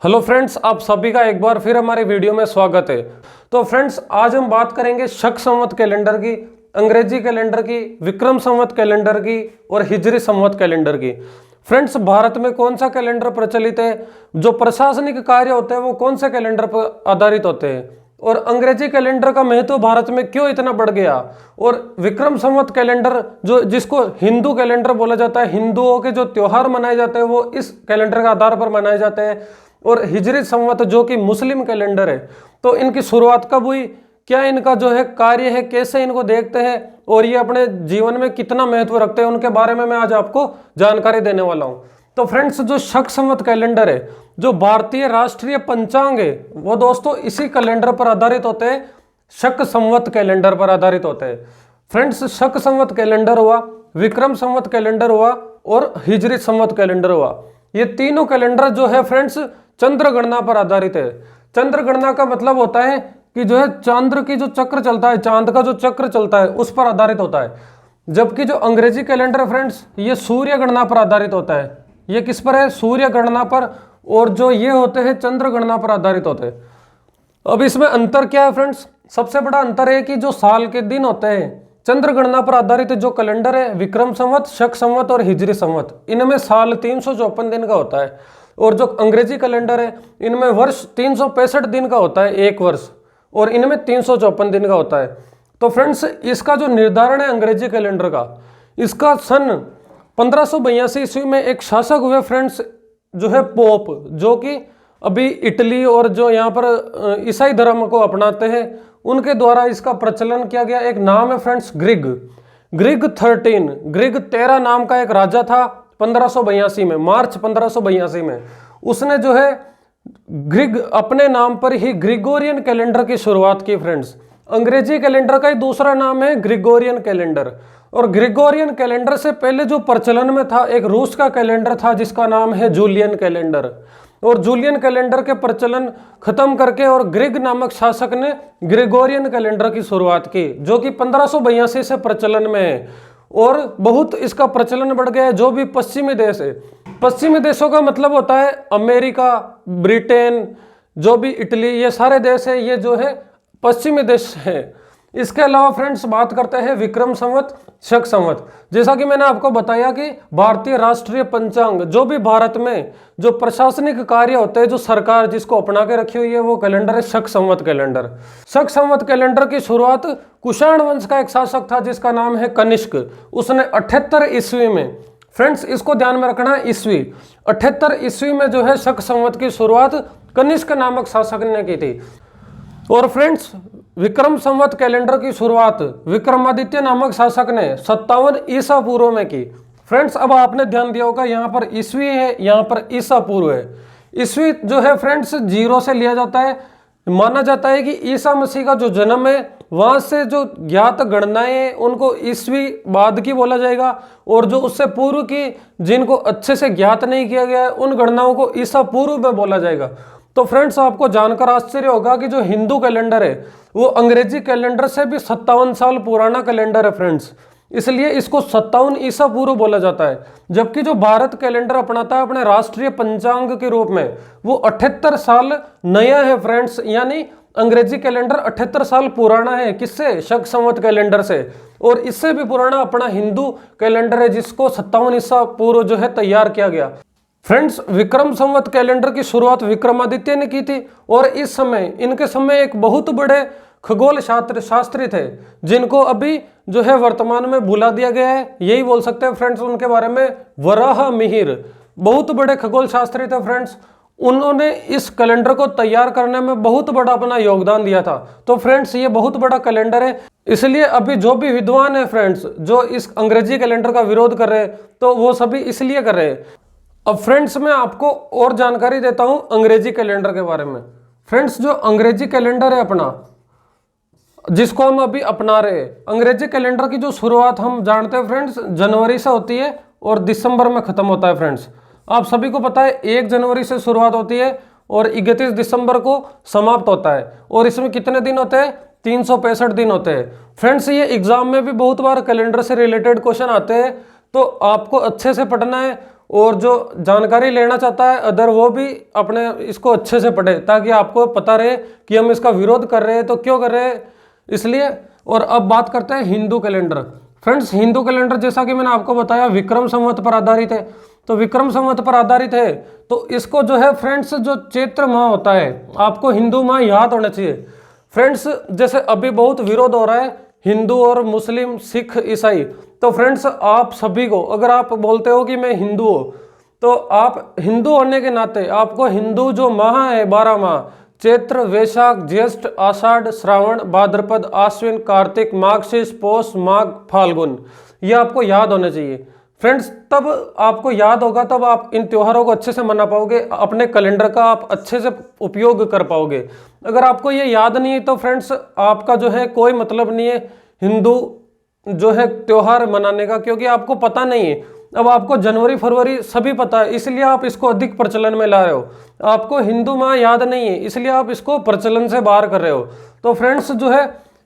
Hello friends, आप सभी का एक बार फिर हमारे वीडियो में स्वागत है। तो फ्रेंड्स, आज हम बात करेंगे शक संवत कैलेंडर की, अंग्रेजी कैलेंडर की, विक्रम संवत कैलेंडर की और हिजरी संवत कैलेंडर की। फ्रेंड्स, भारत में कौन सा कैलेंडर प्रचलित है, जो प्रशासनिक कार्य होते हैं वो कौन से कैलेंडर पर आधारित होते हैं, और अंग्रेजी कैलेंडर का महत्व भारत में क्यों इतना बढ़ गया, और विक्रम संवत कैलेंडर जो जिसको हिंदू कैलेंडर बोला जाता है, हिंदुओं के जो त्योहार मनाए जाते हैं वो इस कैलेंडर के आधार पर मनाए जाते हैं, और हिजरी संवत जो कि मुस्लिम कैलेंडर है, तो इनकी शुरुआत कब हुई, क्या इनका जो है कार्य है, कैसे इनको देखते हैं और ये अपने जीवन में कितना महत्व रखते हैं, उनके बारे में मैं आज आपको जानकारी देने वाला हूं। तो फ्रेंड्स, जो शक संवत कैलेंडर है, जो भारतीय राष्ट्रीय पंचांग है, वो दोस्तों इसी कैलेंडर पर आधारित होते हैं, शक संवत कैलेंडर पर आधारित होते हैं। फ्रेंड्स, शक संवत कैलेंडर हुआ, विक्रम संवत कैलेंडर हुआ और हिजरी संवत कैलेंडर हुआ। ये तीनों कैलेंडर जो है फ्रेंड्स चंद्र गणना पर आधारित है। चंद्र गणना का मतलब होता है कि जो है चंद्र की जो चक्र चलता है, चांद का जो चक्र चलता है उस पर आधारित होता है। जबकि जो अंग्रेजी कैलेंडर फ्रेंड्स ये सूर्य गणना पर आधारित होता है। ये किस पर है? सूर्य गणना पर। और जो ये होते हैं चंद्र गणना पर आधारित होते हैं। अब इसमें अंतर क्या है फ्रेंड्स? सबसे बड़ा अंतर है कि जो साल के दिन होते हैं चंद्र गणना पर आधारित जो कैलेंडर है, विक्रम संवत, शक संवत और हिजरी संवत, इनमें साल 354 दिन का होता है। और जो अंग्रेजी कैलेंडर है इनमें वर्ष 365 दिन का होता है, एक वर्ष, और इनमें 354 दिन का होता है। तो फ्रेंड्स, इसका जो निर्धारण है अंग्रेजी कैलेंडर का, इसका सन 1582 ईस्वी में एक शासक हुए फ्रेंड्स, जो है पोप, जो कि अभी इटली और जो यहाँ पर ईसाई धर्म को अपनाते हैं उनके द्वारा इसका प्रचलन किया गया। एक नाम है फ्रेंड्स ग्रिग 13 नाम का एक राजा था 1582 में, मार्च 1582 में उसने जो है ग्रिग अपने नाम पर ही ग्रिगोरियन कैलेंडर की शुरुआत की। फ्रेंड्स, अंग्रेजी कैलेंडर का ही दूसरा नाम है ग्रिगोरियन कैलेंडर। और ग्रिगोरियन कैलेंडर से पहले जो प्रचलन में था एक रूस का कैलेंडर था जिसका नाम है जूलियन कैलेंडर। और जूलियन कैलेंडर के प्रचलन खत्म करके और ग्रिग नामक शासक ने ग्रिगोरियन कैलेंडर की शुरुआत की, जो कि 1582 से प्रचलन में है। और बहुत इसका प्रचलन बढ़ गया है। जो भी पश्चिमी देश है, पश्चिमी देशों का मतलब होता है अमेरिका, ब्रिटेन, जो भी इटली, ये सारे देश है, ये जो है पश्चिमी देश है। इसके अलावा फ्रेंड्स बात करते हैं विक्रम संवत, शक संवत। जैसा कि मैंने आपको बताया कि भारतीय राष्ट्रीय पंचांग, जो भी भारत में जो प्रशासनिक कार्य होते हैं, जो सरकार जिसको अपना के रखी हुई है, वो कैलेंडर है शक संवत कैलेंडर। शक संवत कैलेंडर की शुरुआत कुषाण वंश का एक शासक था जिसका नाम है कनिष्क, उसने 78 ईस्वी में, फ्रेंड्स इसको ध्यान में रखना है, ईस्वी 78 ईस्वी में जो है शक संवत की शुरुआत कनिष्क नामक शासक ने की थी। और फ्रेंड्स, विक्रम संवत कैलेंडर की शुरुआत विक्रमादित्य नामक शासक ने 57 ईसा पूर्व में की। फ्रेंड्स, अब आपने ध्यान दिया होगा यहाँ पर ईस्वी है, यहाँ पर ईसा पूर्व है। ईस्वी जो है फ्रेंड्स 0 से लिया जाता है। माना जाता है कि ईसा मसीह का जो जन्म है वहां से जो ज्ञात गणनाएं हैं उनको ईस्वी बाद की बोला जाएगा, और जो उससे पूर्व की जिनको अच्छे से ज्ञात नहीं किया गया है उन गणनाओं को ईसा पूर्व में बोला जाएगा। तो फ्रेंड्स, आपको जानकर आश्चर्य होगा कि जो हिंदू कैलेंडर है वो अंग्रेजी कैलेंडर से भी 57 साल पुराना कैलेंडर है फ्रेंड्स, इसलिए इसको 57 ईसा पूर्व बोला जाता है। जबकि जो भारत कैलेंडर अपनाता है अपने राष्ट्रीय पंचांग के रूप में, वो 78 साल नया है फ्रेंड्स, यानी अंग्रेजी कैलेंडर 78 साल पुराना है। किससे? शक संवत कैलेंडर से। और इससे भी पुराना अपना हिंदू कैलेंडर है जिसको 57 ईसा पूर्व जो है तैयार किया गया। फ्रेंड्स, विक्रम संवत कैलेंडर की शुरुआत विक्रमादित्य ने की थी, और इस समय इनके समय एक बहुत बड़े खगोल शास्त्री थे जिनको अभी जो है वर्तमान में भुला दिया गया है, यही बोल सकते हैं फ्रेंड्स उनके बारे में, वराह मिहिर। बहुत बड़े खगोल शास्त्री थे फ्रेंड्स, उन्होंने इस कैलेंडर को तैयार करने में बहुत बड़ा अपना योगदान दिया था। तो फ्रेंड्स, ये बहुत बड़ा कैलेंडर है, इसलिए अभी जो भी विद्वान है फ्रेंड्स जो इस अंग्रेजी कैलेंडर का विरोध कर रहे हैं तो वो सभी इसलिए कर रहे हैं। अब फ्रेंड्स, मैं आपको और जानकारी देता हूं अंग्रेजी कैलेंडर के बारे में। फ्रेंड्स, जो अंग्रेजी कैलेंडर है अपना, जिसको हम अभी अपना रहे हैं, अंग्रेजी कैलेंडर की जो शुरुआत हम जानते हैं फ्रेंड्स जनवरी से होती है और दिसंबर में खत्म होता है। फ्रेंड्स, आप सभी को पता है 1 जनवरी से शुरुआत होती है और 31 दिसंबर को समाप्त होता है। और इसमें कितने दिन होते हैं? 365 दिन होते हैं। फ्रेंड्स, ये एग्जाम में भी बहुत बार कैलेंडर से रिलेटेड क्वेश्चन आते हैं, तो आपको अच्छे से पढ़ना है और जो जानकारी लेना चाहता है अदर वो भी अपने इसको अच्छे से पढ़े, ताकि आपको पता रहे कि हम इसका विरोध कर रहे हैं तो क्यों कर रहे हैं, इसलिए। और अब बात करते हैं Hindu calendar. Friends, Hindu calendar जैसा कि मैंने आपको बताया विक्रम संवत पर आधारित है, तो विक्रम संवत पर आधारित है तो इसको जो है फ्रेंड्स जो चैत्र माह होता है, आपको हिंदू माह याद होना चाहिए। फ्रेंड्स, जैसे अभी बहुत विरोध हो रहा है हिंदू और मुस्लिम, सिख, ईसाई, तो फ्रेंड्स आप सभी को, अगर आप बोलते हो कि मैं हिंदू हूँ, तो आप हिंदू होने के नाते आपको हिंदू जो माह है 12 माह, चैत्र, वैशाख, ज्येष्ठ, आषाढ़, श्रावण, भाद्रपद, आश्विन, कार्तिक, माघशीर्ष, पौष, माघ, फाल्गुन, ये आपको याद होने चाहिए। फ्रेंड्स, तब आपको याद होगा, तब आप इन त्योहारों को अच्छे से मना पाओगे, अपने कैलेंडर का आप अच्छे से उपयोग कर पाओगे। अगर आपको ये याद नहीं है तो फ्रेंड्स आपका जो है कोई मतलब नहीं है हिंदू जो है त्योहार मनाने का, क्योंकि आपको पता नहीं है। अब आपको जनवरी फरवरी सभी पता है, इसलिए आप इसको अधिक प्रचलन में ला रहे हो। आपको हिंदू माह याद नहीं है, इसलिए आप इसको प्रचलन से बाहर कर रहे हो। तो फ्रेंड्स जो है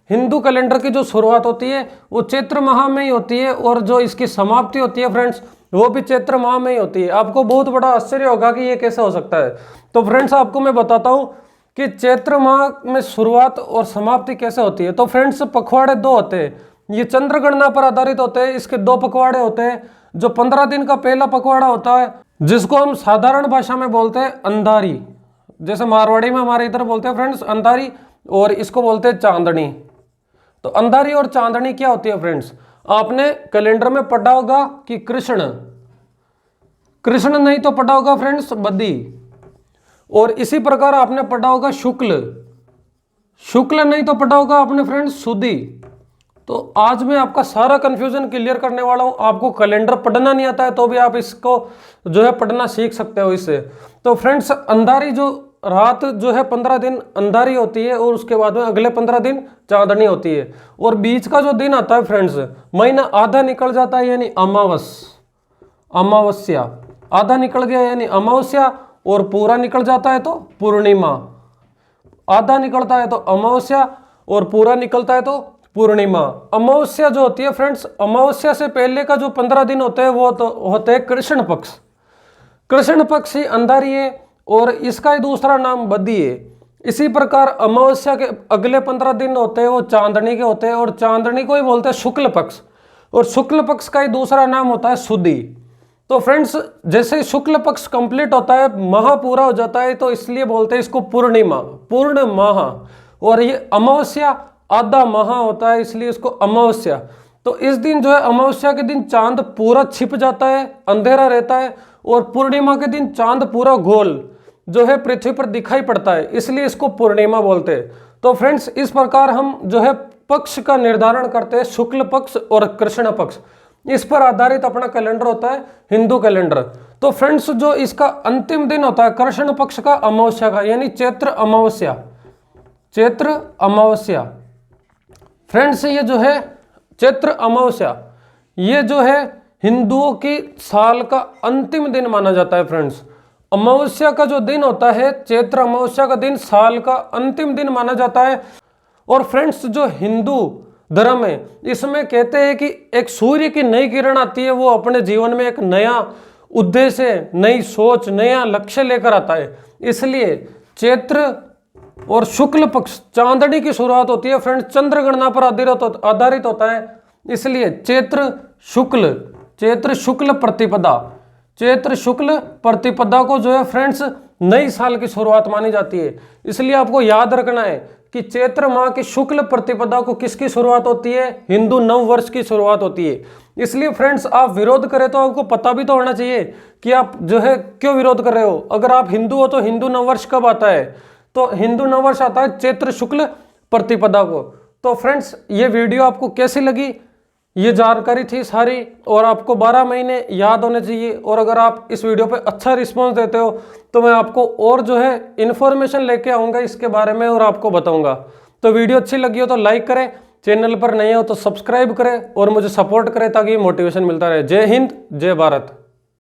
हिंदू कैलेंडर की जो शुरुआत होती है वो चैत्र माह में ही होती है, और जो इसकी समाप्ति होती है फ्रेंड्स वो भी चैत्र माह में ही होती है। आपको बहुत बड़ा आश्चर्य होगा कि ये कैसे हो सकता है। तो फ्रेंड्स आपको मैं बताता हूँ कि चैत्र माह में शुरुआत और समाप्ति कैसे होती है। तो फ्रेंड्स पखवाड़े 2 होते हैं, ये चंद्र गणना पर आधारित होते हैं। इसके 2 पखवाड़े होते हैं। जो 15 दिन का पहला पखवाड़ा होता है जिसको हम साधारण भाषा में बोलते हैं अंधारी, जैसे मारवाड़ी में हमारे इधर बोलते हैं फ्रेंड्स अंधारी, और इसको बोलते हैं चांदनी। तो अंधारी और चांदनी क्या होती है फ्रेंड्स, आपने कैलेंडर में पढ़ा होगा कि कृष्ण, कृष्ण नहीं तो पढ़ा होगा फ्रेंड्स बद्दी, और इसी प्रकार आपने पढ़ा होगा शुक्ल, शुक्ल नहीं तो पढ़ा होगा आपने फ्रेंड्स सुदी। तो आज मैं आपका सारा कंफ्यूजन क्लियर करने वाला हूं। आपको कैलेंडर पढ़ना नहीं आता है तो भी आप इसको जो है पढ़ना सीख सकते हो इससे। तो फ्रेंड्स अंधारी जो रात जो है 15 दिन अंधारी होती है, और उसके बाद में अगले 15 दिन चांदनी होती है, और बीच का जो दिन आता है फ्रेंड्स महीना आधा निकल जाता है यानी अमावस्या, आधा निकल गया यानी अमावस्या, और पूरा निकल जाता है तो पूर्णिमा। आधा निकलता है तो अमावस्या और पूरा निकलता है तो पूर्णिमा। अमावस्या जो होती है फ्रेंड्स, अमावस्या से पहले का जो 15 दिन होते हैं वो तो होते हैं कृष्ण पक्ष। कृष्ण पक्ष ही अंधारी है और इसका ही दूसरा नाम बद्दी है। इसी प्रकार अमावस्या के अगले 15 दिन होते हैं वो चांदनी के होते हैं, और चांदनी को ही बोलते हैं शुक्ल पक्ष, और शुक्ल पक्ष का ही दूसरा नाम होता है सुदी। तो फ्रेंड्स जैसे शुक्ल पक्ष कंप्लीट होता है, माह पूरा हो जाता है, तो इसलिए बोलते हैं इसको पूर्णिमा, पूर्ण माह। और ये अमावस्या आधा माह होता है, इसलिए इसको अमावस्या। तो इस दिन जो है अमावस्या के दिन चांद पूरा छिप जाता है, अंधेरा रहता है, और पूर्णिमा के दिन चांद पूरा गोल जो है पृथ्वी पर दिखाई पड़ता है, इसलिए इसको पूर्णिमा बोलते हैं। तो फ्रेंड्स इस प्रकार हम जो है पक्ष का निर्धारण करते हैं, शुक्ल पक्ष और कृष्ण पक्ष, इस पर आधारित अपना कैलेंडर होता है हिंदू कैलेंडर। तो फ्रेंड्स जो इसका अंतिम दिन होता है कृष्ण पक्ष का अमावस्या का, यानी चैत्र अमावस्या, चैत्र अमावस्या। फ्रेंड्स ये जो है चैत्र अमावस्या, ये जो है हिंदुओं की साल का अंतिम दिन माना जाता है फ्रेंड्स। अमावस्या का जो दिन होता है, चैत्र अमावस्या का दिन साल का अंतिम दिन माना जाता है। और फ्रेंड्स जो हिंदू धर्म है इसमें कहते हैं कि एक सूर्य की नई किरण आती है, वो अपने जीवन में एक नया उद्देश्य, नई सोच, नया लक्ष्य लेकर आता है। इसलिए चैत्र और शुक्ल पक्ष चांदनी की शुरुआत होती है फ्रेंड्स, चंद्र गणना पर आधारित होता है, इसलिए चैत्र शुक्ल प्रतिपदा, चैत्र शुक्ल प्रतिपदा को जो है फ्रेंड्स नई साल की शुरुआत मानी जाती है। इसलिए आपको याद रखना है कि चैत्र माह की शुक्ल प्रतिपदा को किसकी शुरुआत होती है, हिंदू नव वर्ष की शुरुआत होती है। इसलिए फ्रेंड्स आप विरोध करें तो आपको पता भी तो होना चाहिए कि आप जो है क्यों विरोध कर रहे हो। अगर आप हिंदू हो तो हिंदू नव वर्ष कब आता है, तो हिंदू नव वर्ष आता है चैत्र शुक्ल प्रतिपदा को। तो फ्रेंड्स ये वीडियो आपको कैसी लगी, ये जानकारी थी सारी, और आपको 12 महीने याद होने चाहिए। और अगर आप इस वीडियो पे अच्छा रिस्पांस देते हो तो मैं आपको और जो है इन्फॉर्मेशन लेके आऊँगा इसके बारे में और आपको बताऊँगा। तो वीडियो अच्छी लगी हो तो लाइक करें, चैनल पर नए हो तो सब्सक्राइब करें और मुझे सपोर्ट करें ताकि मोटिवेशन मिलता रहे। जय हिंद, जय भारत।